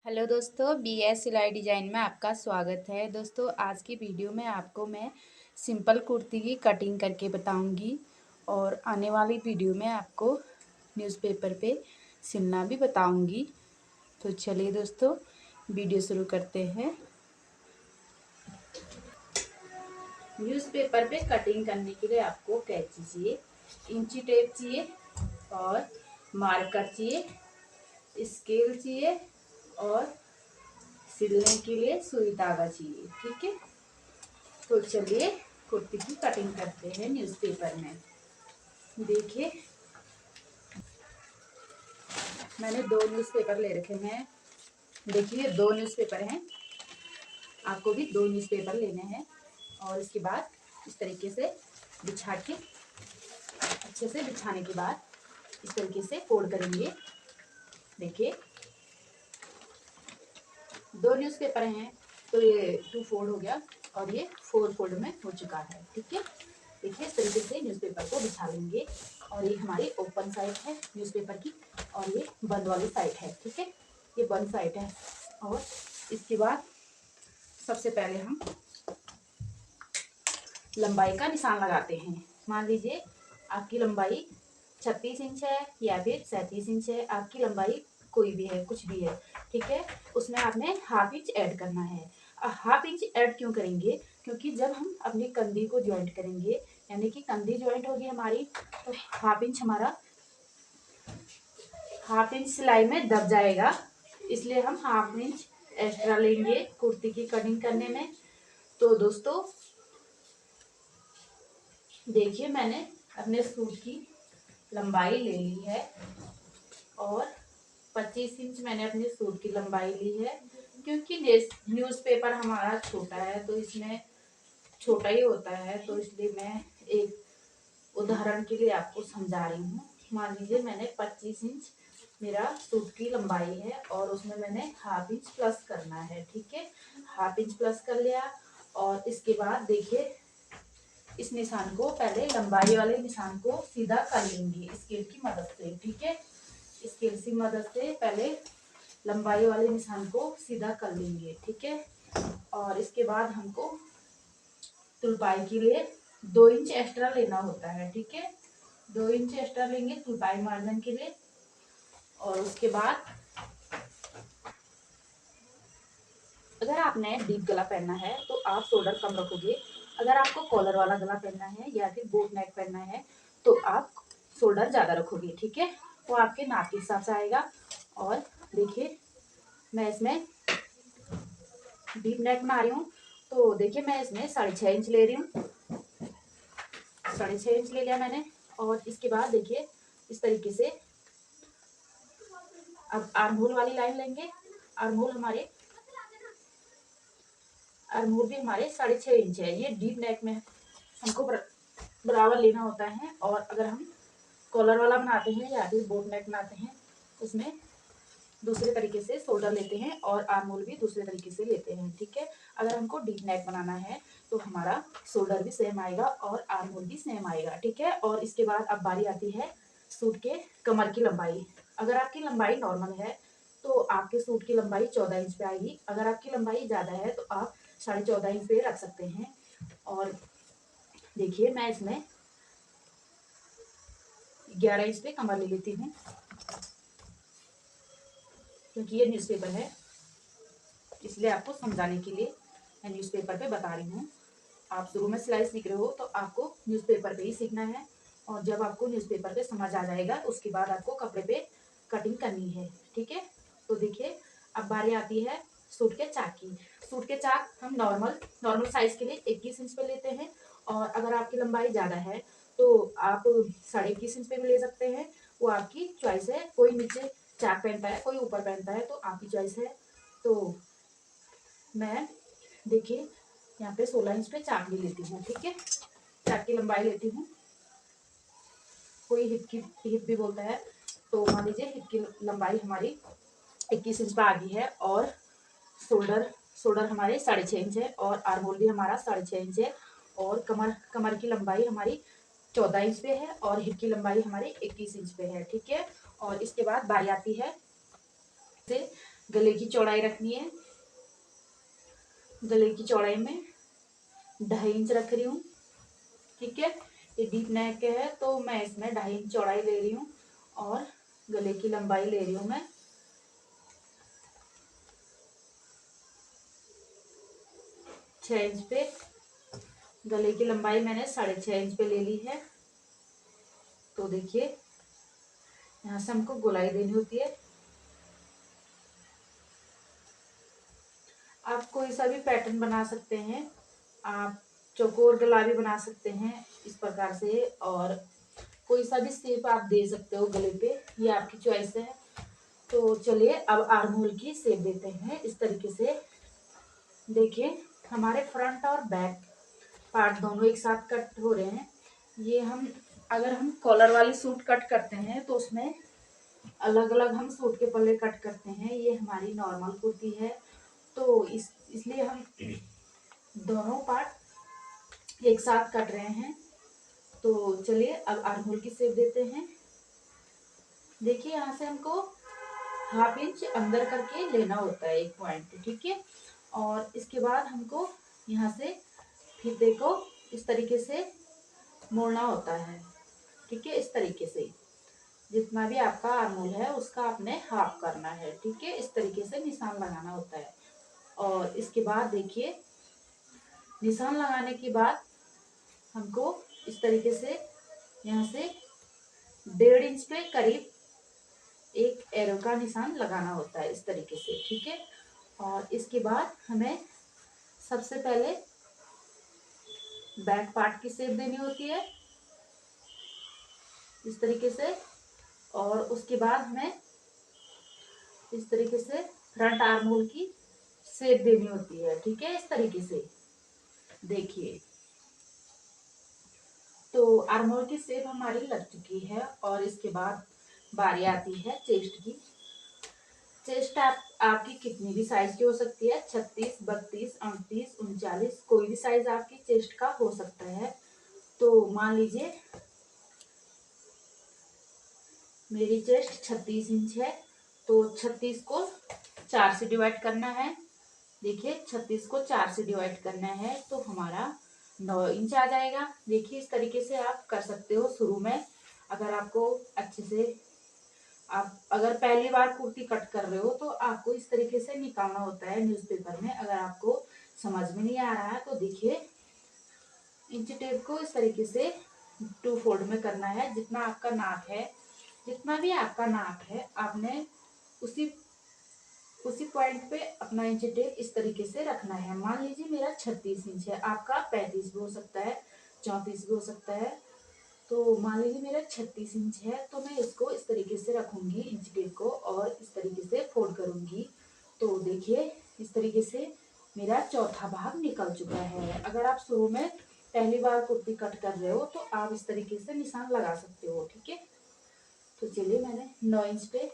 Hello दोस्तों, BS सिलाई design में आपका स्वागत है। दोस्तों, आज की वीडियो में आपको मैं सिंपल कुर्ती की कटिंग करके बताऊंगी और आने वाली वीडियो में आपको न्यूज़पेपर पे सिलना भी बताऊंगी। तो चलिए दोस्तों, वीडियो शुरू करते हैं। न्यूज़पेपर पे कटिंग करने के लिए आपको कैंची चाहिए, इंची टेप चाहिए और मार्कर चाहिए, स्केल चाहिए और सिलने के लिए सुई धागा चाहिए। ठीक है, तो चलिए कुर्ती की कटिंग करते हैं न्यूज़पेपर में। देखिए, मैंने दो न्यूज़पेपर ले रखे हैं। देखिए, दो न्यूज़पेपर हैं, आपको भी दो न्यूज़पेपर लेने हैं और इसके बाद इस तरीके से बिछा के, अच्छे से बिछाने के बाद इस तरीके से फोल्ड करेंगे। देखिए, दो न्यूज़पेपर हैं तो ये 2 फोल्ड हो गया और ये 4 फोल्ड में हो चुका है। ठीक है, देखिए इस तरीके से न्यूज़पेपर को बिछा लेंगे और ये हमारी ओपन साइड है न्यूज़पेपर की और ये बंद वाली साइड है। ठीक है, ये बंद साइड है और इसके बाद सबसे पहले हम लंबाई का निशान लगाते हैं। मान लीजिए आपकी लंबाई 36 इंच है या फिर 37 इंच है, आपकी लंबाई कोई भी है, कुछ भी है। ठीक है, उसमें आपने हाफ इंच ऐड करना है। हाफ इंच ऐड क्यों करेंगे? क्योंकि जब हम अपनी कंधी को ज्वाइंट करेंगे, यानी कि कंधी ज्वाइंट होगी हमारी, तो हाफ इंच सिलाई में दब जाएगा। इसलिए हम हाफ इंच एक्स्ट्रा लेंगे कुर्ती की कटिंग करने में। तो दोस्तों देखिए, मैंने अपने सूट की लंबाई ले ली है और 25 इंच मैंने अपने सूट की लंबाई ली है। क्योंकि न्यूज़पेपर हमारा छोटा है तो इसमें छोटा ही होता है, तो इसलिए मैं एक उदाहरण के लिए आपको समझा रही हूँ। मान लीजिए मैंने 25 इंच मेरा सूट की लंबाई है और उसमें मैंने हाफ इंच प्लस करना है। ठीक है, हाफ इंच प्लस कर लिया और इसके बाद देखिए, इस निशान को पहले लंबाई वाले निशान को सीधा कर लेंगे स्केल की मदद से। ठीक है, स्केल की मदद से पहले लंबाई वाले निशान को सीधा कर लेंगे। ठीक है, और इसके बाद हमको तुरपाई के लिए 2 इंच एक्स्ट्रा लेना होता है। ठीक है, 2 इंच एक्स्ट्रा लेंगे तुरपाई मार्जिन के लिए। और उसके बाद अगर आपने डीप गला पहनना है तो आप शोल्डर कम रखोगे। अगर आपको कॉलर वाला गला पहनना है या फिर बोट नेक पहनना है तो आप शोल्डर ज्यादा रखोगे। ठीक है, वो आपके नाप के हिसाब से आएगा। और देखिए, मैं इसमें डीप नेक बना रही हूँ तो देखिए, मैं इसमें 6.5 इंच ले रही हूँ। 6.5 इंच ले लिया मैंने और इसके बाद देखिए इस तरीके से अब आर्महोल वाली लाइन लेंगे। आर्महोल भी हमारे 6.5 इंच है। ये डीप नेक में हमको बराबर लेना होता है। और अगर हम कॉलर वाला बनाते हैं या फिर बोट नेक बनाते हैं, उसमें दूसरे तरीके से शोल्डर लेते हैं और आर्महोल भी दूसरे तरीके से लेते हैं। ठीक है, अगर हमको डीप नेक बनाना है तो हमारा शोल्डर भी सेम आएगा और आर्महोल भी सेम आएगा। ठीक है, और इसके बाद अब बारी आती है सूट के कमर की लंबाई। अगर आपकी लंबाई नॉर्मल है तो आपके सूट की लंबाई 14 इंच पे आएगी। अगर आपकी लंबाई ज्यादा है तो आप 14.5 इंच पे रख सकते हैं। और देखिए, मैं इसमें 11 इंच पे कमर ले लेती हूँ क्योंकि ये न्यूज़पेपर है, इसलिए आपको समझाने के लिए मैं न्यूज़पेपर पे बता रही हूँ। आप शुरू में सिलाई सीख रहे हो तो आपको न्यूज़पेपर पे ही सीखना है और जब आपको न्यूज़पेपर पे समझ आ जाएगा उसके बाद आपको कपड़े पे कटिंग करनी है। ठीक है, तो देखिए अब बारी आती है सूट के चाक की। सूट के चाक हम नॉर्मल साइज के लिए 21 इंच पे लेते हैं और अगर आपकी लंबाई ज़्यादा है तो आप 21.5 इंच पे भी ले सकते हैं। वो आपकी चॉइस है। कोई नीचे चाक पहनता है, कोई ऊपर पहनता है, तो आपकी चॉइस है। तो मैं देखिए यहाँ पे 16 इंच पे चाक भी लेती हूँ। ठीक है, चाक की लंबाई लेती हूँ। कोई हिप भी बोलता है, तो मान लीजिए हिप की लंबाई हमारी 21 इंच पे आ गई है और शोल्डर शोल्डर हमारे 6.5 इंच है और आर्महोल भी हमारा 6.5 इंच है और कमर की लंबाई हमारी 14 इंच पे है और हिप की लंबाई हमारी 21 इंच पे है। ठीक है, और इसके बाद बारी आती है से गले की चौड़ाई रखनी है। गले की चौड़ाई में 2.5 इंच रख रही हूँ। ठीक है, ये डीप नेक है तो मैं इसमें 2.5 इंच चौड़ाई ले रही हूँ और गले की लंबाई ले रही हूँ मैं 6 इंच पे। गले की लंबाई मैंने 6.5 इंच पे ले ली है। तो देखिए यहाँ से हमको गोलाई देनी होती है। आप कोई सा भी पैटर्न बना सकते हैं, आप चौकोर गला भी बना सकते हैं इस प्रकार से, और कोई सा भी शेप आप दे सकते हो गले पे, ये आपकी चॉइस है। तो चलिए अब आर्म होल की शेप देते हैं इस तरीके से। देखिए हमारे फ्रंट और बैक पार्ट दोनों एक साथ कट हो रहे हैं। ये हम अगर हम कॉलर वाली सूट कट करते हैं तो उसमें अलग अलग हम सूट के पल्ले कट करते हैं। ये हमारी नॉर्मल कुर्ती है तो इसलिए हम दोनों पार्ट एक साथ कट रहे हैं। तो चलिए अब आर्म होल की शेप देते हैं। देखिए यहाँ से हमको 1/2 इंच अंदर करके लेना होता है एक पॉइंट। ठीक है, और इसके बाद हमको यहाँ से फीते को इस तरीके से मोड़ना होता है। ठीक है, इस तरीके से जितना भी आपका आर्म होल है उसका आपने हाफ करना है। ठीक है, इस तरीके से निशान लगाना होता है। और इसके बाद देखिए निशान लगाने के बाद हमको इस तरीके से यहाँ से 1.5 इंच पे करीब एक एरो का निशान लगाना होता है इस तरीके से। ठीक है, और इसके बाद हमें सबसे पहले बैक पार्ट की शेप देनी होती है इस तरीके से, और उसके बाद हमें इस तरीके से फ्रंट आर्म होल की शेप देनी होती है। ठीक है, इस तरीके से देखिए। तो आर्म होल की शेप हमारी लग चुकी है और इसके बाद बारी आती है चेस्ट की। चेस्ट आपकी कितनी भी साइज की हो सकती है, 36, 32, 38, 39, कोई भी साइज आपकी चेस्ट का हो सकता है। तो मान लीजिए मेरी चेस्ट 36 इंच है तो 36 को 4 से डिवाइड करना है। देखिए 36 को 4 से डिवाइड करना है तो हमारा 9 इंच आ जाएगा। देखिए इस तरीके से आप कर सकते हो शुरू में। अगर आपको अच्छे से, आप अगर पहली बार कुर्ती कट कर रहे हो तो आपको इस तरीके से निकालना होता है न्यूज़पेपर में। अगर आपको समझ में नहीं आ रहा है तो देखिए इंच टेप को इस तरीके से 2 फोल्ड में करना है। जितना आपका नाप है, जितना भी आपका नाप है आपने उसी उसी पॉइंट पे अपना इंच टेप इस तरीके से रखना है। मान लीजिए मेरा 36 इंच है, आपका 35 भी हो सकता है, 34 भी हो सकता है। तो मान लीजिए मेरा 36 इंच है तो मैं इसको इस तरीके से रखूंगी इंच टेप को और इस तरीके से फोल्ड करूंगी। तो देखिए इस तरीके से मेरा चौथा भाग निकल चुका है। अगर आप शुरू में पहली बार कुर्ती कट कर रहे हो तो आप इस तरीके से निशान लगा सकते हो। ठीक है, तो चलिए मैंने 9 इंच पे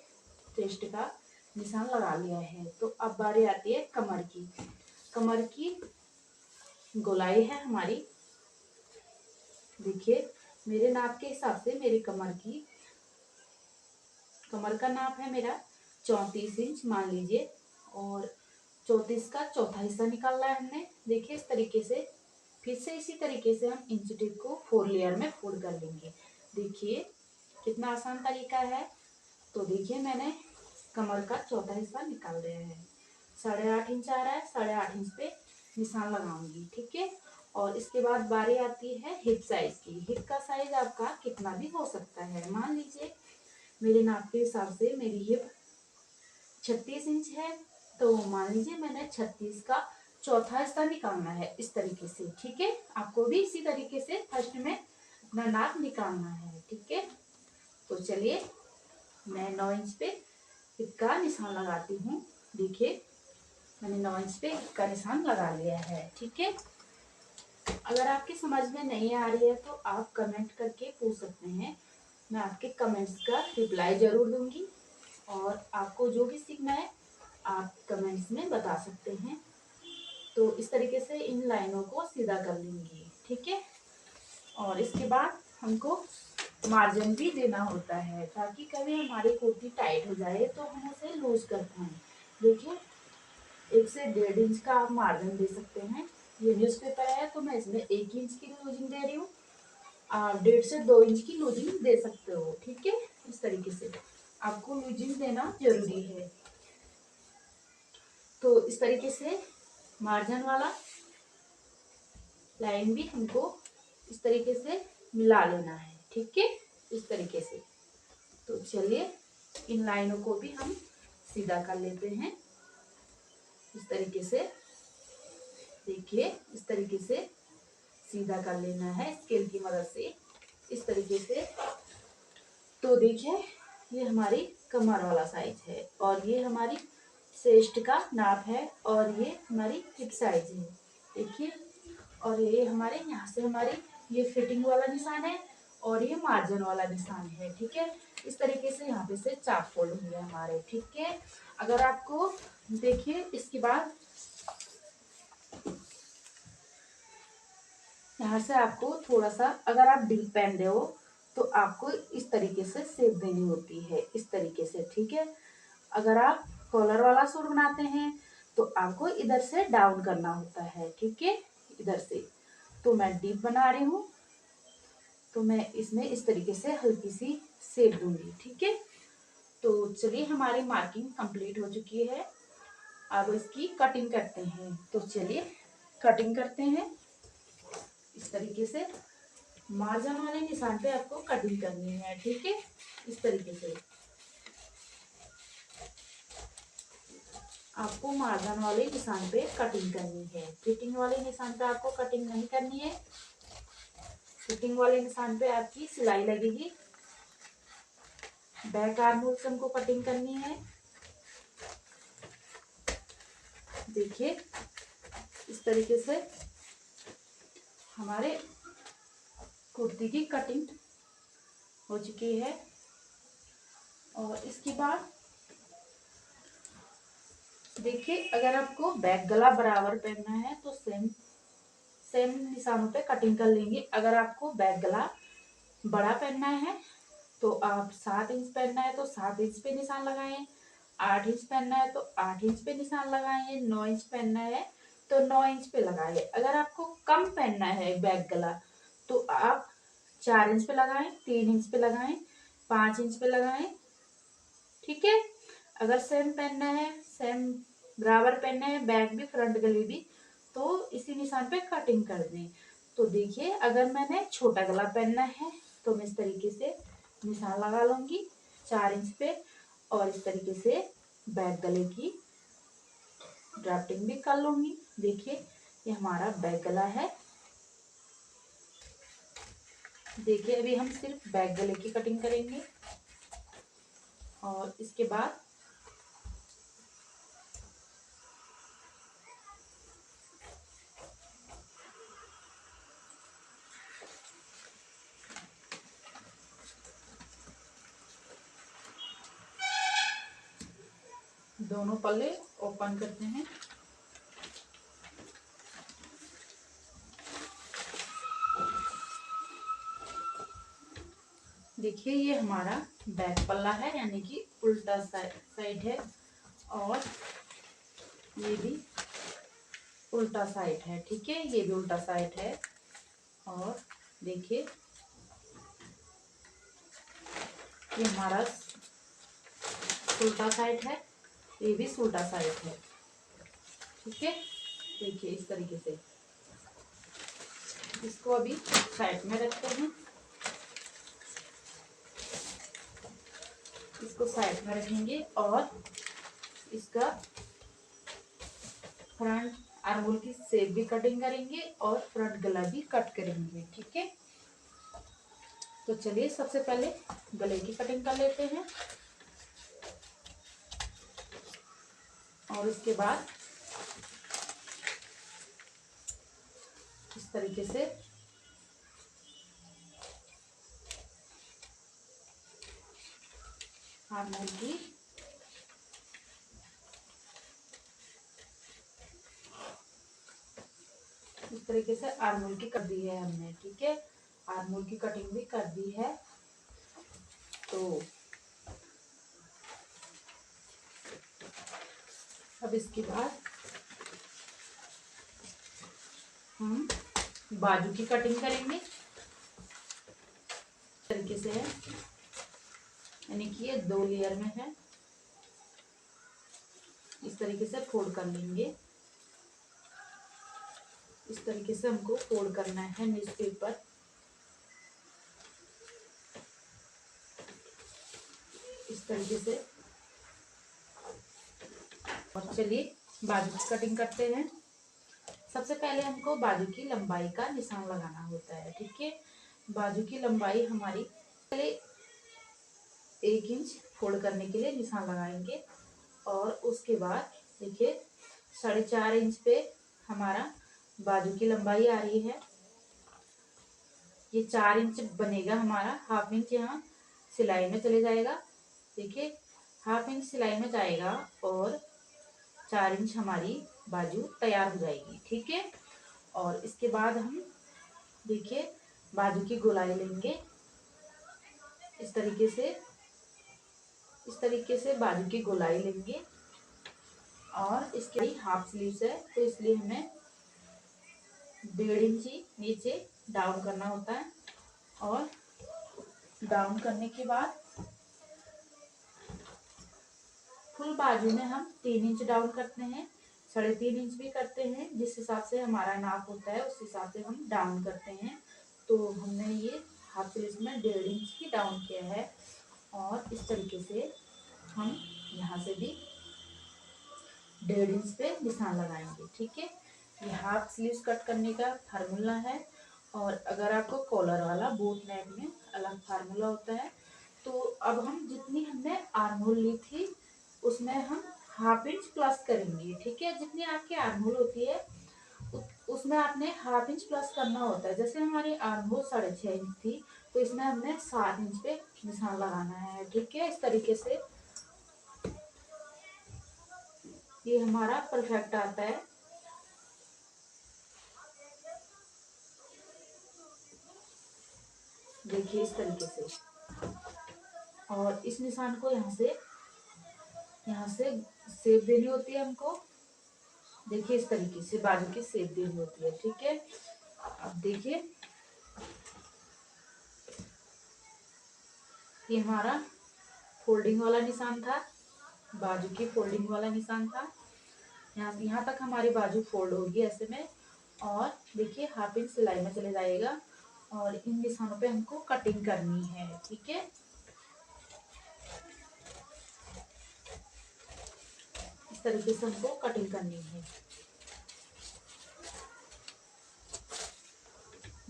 चेस्ट का निशान लगा लिया है। तो अब बारी आती है कमर की। कमर की गोलाई है हमारी, देखिए मेरे नाप के हिसाब से मेरी कमर का नाप है मेरा 34 इंच मान लीजिए, और 34 का चौथा हिस्सा निकालना है हमने। देखिए इस तरीके से फिर से इसी तरीके से हम इंच टेप को 4 लेयर में फोल्ड कर लेंगे। देखिए कितना आसान तरीका है। तो देखिए मैंने कमर का चौथा हिस्सा निकाल दिया है, 8.5 इंच आ रहा है, 8.5 इंच पे निशान लगाऊंगी। ठीक है, और इसके बाद बारी आती है हिप साइज की। हिप का साइज आपका कितना भी हो सकता है। मान लीजिए मेरे नाप के हिसाब से मेरी हिप 36 इंच है तो मान लीजिए मैंने 36 का चौथा हिस्सा निकालना है इस तरीके से। ठीक है, आपको भी इसी तरीके से फर्स्ट में अपना नाप निकालना है। ठीक है, तो चलिए मैं 9 इंच पे हिप का निशान लगाती हूँ। देखिए मैंने 9 इंच पे हिप का निशान लगा लिया है। ठीक है, अगर आपकी समझ में नहीं आ रही है तो आप कमेंट करके पूछ सकते हैं, मैं आपके कमेंट्स का रिप्लाई जरूर दूंगी। और आपको जो भी सीखना है आप कमेंट्स में बता सकते हैं। तो इस तरीके से इन लाइनों को सीधा कर लेंगे। ठीक है, और इसके बाद हमको मार्जिन भी देना होता है ताकि कभी हमारी कुर्ती टाइट हो जाए तो हम उसे लूज कर पाए। देखिए 1 से 1.5 इंच का आप मार्जिन दे सकते हैं। ये न्यूज़पेपर है तो मैं इसमें 1 इंच की लूजिंग दे रही हूँ। आप 1.5 से 2 इंच की लूजिंग दे सकते हो। ठीक है, इस तरीके से आपको लूजिंग देना जरूरी है। तो इस तरीके से मार्जिन वाला लाइन भी हमको इस तरीके से मिला लेना है। ठीक है, इस तरीके से। तो चलिए इन लाइनों को भी हम सीधा कर लेते हैं इस तरीके से। देखिए इस तरीके से सीधा कर लेना है स्केल की मदद से, इस तरीके से। तो देखिए ये हमारी कमर वाला साइज है और ये हमारी चेस्ट का नाप है और ये हमारी हिप साइज है। देखिए, और ये हमारे यहाँ से हमारी ये फिटिंग वाला निशान है और ये मार्जिन वाला निशान है। ठीक है, इस तरीके से यहाँ पे से चाप फोल्ड हुए हमारे। ठीक है, अगर आपको देखिए इसके बाद यहाँ से आपको थोड़ा सा, अगर आप डीप पहन रहे हो तो आपको इस तरीके से शेप देनी होती है, इस तरीके से। ठीक है, अगर आप कॉलर वाला सूट बनाते हैं तो आपको इधर से डाउन करना होता है। ठीक है, इधर से। तो मैं डीप बना रही हूँ तो मैं इसमें इस तरीके से हल्की सी शेप दूंगी। ठीक है, तो चलिए हमारी मार्किंग कंप्लीट हो चुकी है। अब इसकी कटिंग करते हैं। तो चलिए कटिंग करते हैं इस तरीके से। मार्जिन वाले निशान पे आपको कटिंग करनी है। ठीक है, इस तरीके से आपको मार्जिन वाले निशान पे कटिंग करनी है। फिटिंग वाले निशान पे आपको कटिंग नहीं करनी है। फिटिंग वाले निशान पे आपकी सिलाई लगेगी। बैक आर्म होल से हमको कटिंग करनी है। देखिए इस तरीके से हमारे कुर्ती की कटिंग हो चुकी है। और इसके बाद देखिए, अगर आपको बैक गला बराबर पहनना है तो सेम सेम निशानों पे कटिंग कर लेंगे। अगर आपको बैक गला बड़ा पहनना है तो आप 7 इंच पहनना है तो 7 इंच पे निशान लगाएं। 8 इंच पहनना है तो 8 इंच पे निशान लगाएं। 9 इंच पहनना है तो 9 इंच पे लगाएं। अगर आपको कम पहनना है बैक गला तो आप 4 इंच पे लगाएं, 3 इंच पे लगाएं, 5 इंच पे लगाएं। ठीक है, अगर सेम पहनना है, सेम बराबर पहनना है, बैक भी फ्रंट गले भी, तो इसी निशान पे कटिंग कर दें। तो देखिए, अगर मैंने छोटा गला पहनना है तो मैं इस तरीके से निशान लगा लूंगी 4 इंच पे और इस तरीके से बैक गले की ड्राफ्टिंग भी कर लूंगी। देखिए ये हमारा बैक गला है। देखिए अभी हम सिर्फ बैक गले की कटिंग करेंगे और इसके बाद दोनों पल्ले ओपन करते हैं। देखिए ये हमारा बैक पल्ला है, यानी कि उल्टा साइड है और ये भी उल्टा साइड है। ठीक है, ये भी उल्टा साइड है और देखिए ये हमारा उल्टा साइड है, ये भी उल्टा साइड है। ठीक है, देखिए इस तरीके से इसको अभी साइड में रखते हैं। इसको साइड में रखेंगे और इसका फ्रंट आर्महोल की शेप भी कटिंग करेंगे और फ्रंट गला भी कट करेंगे। ठीक है, तो चलिए सबसे पहले गले की कटिंग कर लेते हैं और इसके बाद इस तरीके से आर्महोल की इस तरीके से आर्महोल की कर दी है हमने। ठीक है, आर्महोल की कटिंग भी कर दी है। तो अब इसके बाद हम बाजू की कटिंग करेंगे। इस तरीके से है, यानी कि ये 2 लेयर में है। इस तरीके से फोल्ड कर लेंगे। इस तरीके से हमको फोल्ड करना है न्यूज़पेपर। इस तरीके से। और चलिए बाजू की कटिंग करते हैं। सबसे पहले हमको बाजू की लंबाई का निशान लगाना होता है, ठीक है। बाजू की लंबाई हमारी पहले 1 इंच फोल्ड करने के लिए निशान लगाएंगे। और उसके बाद देखिए 4.5 इंच पे हमारा बाजू की लंबाई आ रही है। ये 4 इंच बनेगा हमारा। हाफ इंच यहाँ सिलाई में चले जाएगा। देखिए हाफ इंच सिलाई में जाएगा और 4 इंच हमारी बाजू तैयार हो जाएगी, ठीक है। और इसके बाद हम देखिए बाजू की गोलाई लेंगे। इस तरीके से बाजू की गोलाई लेंगे। और इसके हाफ स्लीव्स है तो इसलिए हमें 1.5 इंच नीचे डाउन करना होता है। और डाउन करने के बाद फुल बाजू में हम 3 इंच डाउन करते हैं, 3.5 इंच भी करते हैं। जिस हिसाब से हमारा नाप होता है उस हिसाब से हम डाउन करते हैं। तो हमने ये हाफ स्लीव्स में 1.5 इंच की डाउन किया है। और इस तरीके से हम यहाँ से भी 1.5 इंच पे निशान लगाएंगे, ठीक है। ये हाफ स्लीव्स कट करने का फार्मूला है। और अगर आपको कॉलर वाला बोट नेक में अलग फार्मूला होता है। तो अब हम जितनी हमने आर्म होल ली थी उसमें हम हाफ इंच प्लस करेंगे, ठीक है। जितनी आपकी आर्म होल होती है उसमें आपने हाफ इंच प्लस करना होता है। जैसे हमारी आर्म होल 6.5 इंच थी तो इसमें हमने 7 इंच पे निशान लगाना है, ठीक है। इस तरीके से ये हमारा परफेक्ट आता है। देखिए इस तरीके से। और इस निशान को यहाँ से शेप देनी होती है हमको। देखिए इस तरीके से बाजू की शेप देनी होती है, ठीक है। अब देखिए ये हमारा फोल्डिंग वाला निशान था, बाजू की फोल्डिंग वाला निशान था। यहाँ तक हमारी बाजू फोल्ड होगी ऐसे में। और देखिए हाफ इंच सिलाई में चले जाएगा। और इन निशानों पे हमको कटिंग करनी है, ठीक है। इस तरीके से हमको कटिंग करनी है।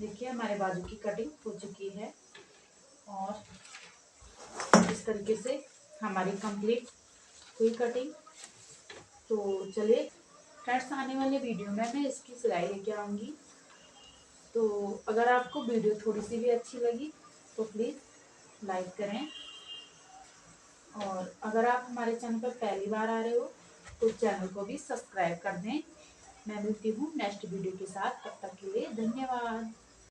देखिए हमारे बाजू की कटिंग हो चुकी है। और इस तरीके से हमारी कंप्लीट हुई कटिंग। तो चलिए फ्रेंड्स आने वाले वीडियो में मैं इसकी सिलाई लेके आऊँगी। तो अगर आपको वीडियो थोड़ी सी भी अच्छी लगी तो प्लीज़ लाइक करें। और अगर आप हमारे चैनल पर पहली बार आ रहे हो तो चैनल को भी सब्सक्राइब कर दें। मैं मिलती हूँ नेक्स्ट वीडियो के साथ, तब तक के लिए धन्यवाद।